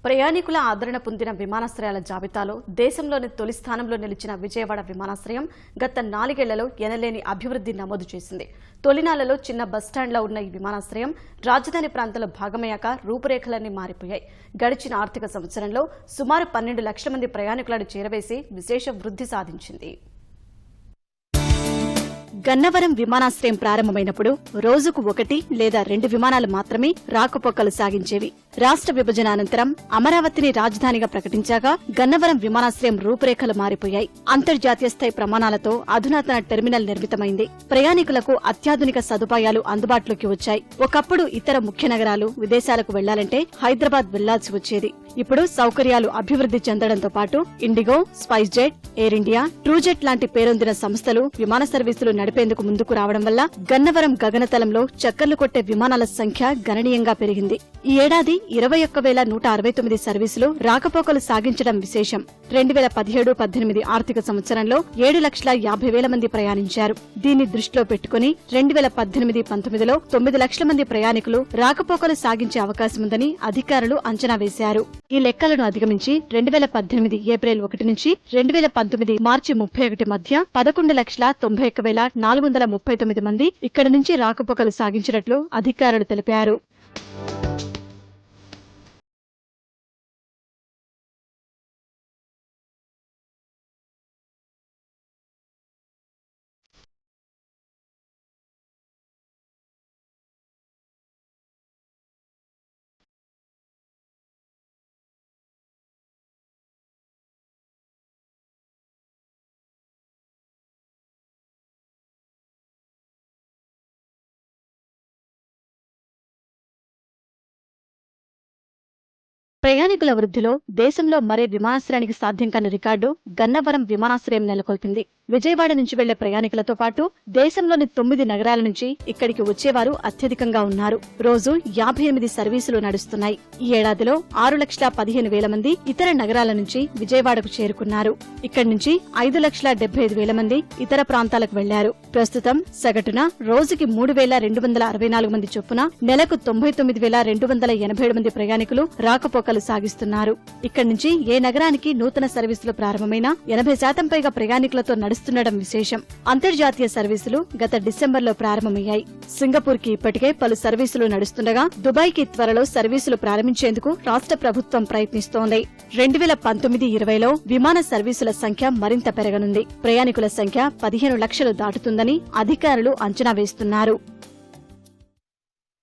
ప్రయాణికుల ఆదరణ పొందిన విమానాశ్రయాల జాబితాలో దేశంలోని తొలి స్థానంలో నిలిచిన విజయవాడ విమానాశ్రయం గత 4 ఏళ్లలో ఎనలేని అభివృద్ధి నమోదు చేసింది. తొలినాళ్లలో చిన్న బస్టాండ్లో ఉన్న ఈ విమానాశ్రయం రాజధాని ప్రాంతంలో భాగమయ్యాక రూపురేఖలన్నీ మారిపోయాయి. గడిచిన ఆర్థిక సంవత్సరంలో సుమారు 12 లక్షల మంది ప్రయాణికులను చేరవేసి విశేష వృద్ధి సాధించింది. గన్నవరం విమానాశ్రయం ప్రారంభమైనప్పుడు రోజుకు 1 లేదా 2 విమానాలు మాత్రమే రాకపోకలు సాగించేవి. రాష్ట్ర విభజన అనంతరం అమరావతిని రాజధానిగా ప్రకటించాక గన్నవరం విమానాశ్రయం రూపురేఖలు మారిపోయాయి. అంతర్జాతీయ స్థాయి ప్రమాణాలతో అధునాతన టెర్మినల్ నిర్మితమైంది. ప్రయాణికులకు అత్యాధునిక సదుపాయాలు అందుబాటులోకి వచ్చాయి. ఒకప్పుడు ఇతర ముఖ్య నగరాలు, విదేశాలకు వెళ్లాలంటే హైదరాబాద్ వెళ్లాల్సి వచ్చేది. ఇప్పుడు సౌకర్యాలు అభివృద్ధి చెందడంతో పాటు IndiGo, spice jet, air India, Trujet లాంటి పేరొందిన సంస్థలు విమాన సర్వీసులు నడిపేందుకు ముందుకు రావడం వల్ల గన్నవరం గగనతలంలో చక్కర్లు కొట్టే విమానాల సంఖ్య గణనీయంగా పెరిగింది. ఈ ఏడాది 21,169 సర్వీసులు రాకపోకలు సాగించడం విశేషం. 2017-18 ఆర్థిక సంవత్సరంలో 7,50,000 మంది ప్రయాణించారు. దీన్ని దృష్టిలో పెట్టుకుని 2018-19లో 9 లక్షల మంది ప్రయాణికులు రాకపోకలు సాగించే అవకాశముందని అధికారులు అంచనా వేశారు. ఈ లెక్కలను అధిగమించి 2018 ఏప్రిల్ 1 నుంచి 2019 మార్చి 31 మధ్య 11,91,439 మంది ఇక్కడి నుంచి రాకపోకలు సాగించినట్లు అధికారులు తెలిపారు. ప్రయాణికుల వృద్ధిలో దేశంలో మరే విమానాశ్రయానికి సాధ్యం కాని రికార్డు గన్నవరం విమానాశ్రయం నెలకొల్పింది. విజయవాడ నుంచి వెళ్లే ప్రయాణికులతో పాటు దేశంలోని 9 నగరాల నుంచి ఇక్కడికి వచ్చేవారు అత్యధికంగా ఉన్నారు. రోజు 58 సర్వీసులు నడుస్తున్నాయి. ఈ ఏడాదిలో 6,15,000 మంది ఇతర నగరాల నుంచి విజయవాడకు చేరుకున్నారు. ఇక్కడి నుంచి 5,75,000 మంది ఇతర ప్రాంతాలకు వెళ్లారు. ప్రస్తుతం సగటున రోజుకి 3,264 మంది చొప్పున నెలకు 99,287 మంది ప్రయాణికులు రాకపోకలు సాగిస్తున్నారు. ఇక్కడి నుంచి ఏ నగరానికి నూతన సర్వీసులు ప్రారంభమైనా 80% పైగా ప్రయాణికులతో నడుస్తుండడం విశేషం. అంతర్జాతీయ సర్వీసులు గత డిసెంబర్లో ప్రారంభమయ్యాయి. సింగపూర్ కి ఇప్పటికే పలు సర్వీసులు నడుస్తుండగా దుబాయ్ కి త్వరలో సర్వీసులు ప్రారంభించేందుకు రాష్ట్ర ప్రభుత్వం ప్రయత్నిస్తోంది. 2019-20లో విమాన సర్వీసుల సంఖ్య మరింత పెరగనుంది. ప్రయాణికుల సంఖ్య 15 లక్షలు దాటుతుందని అధికారులు అంచనా వేస్తున్నారు.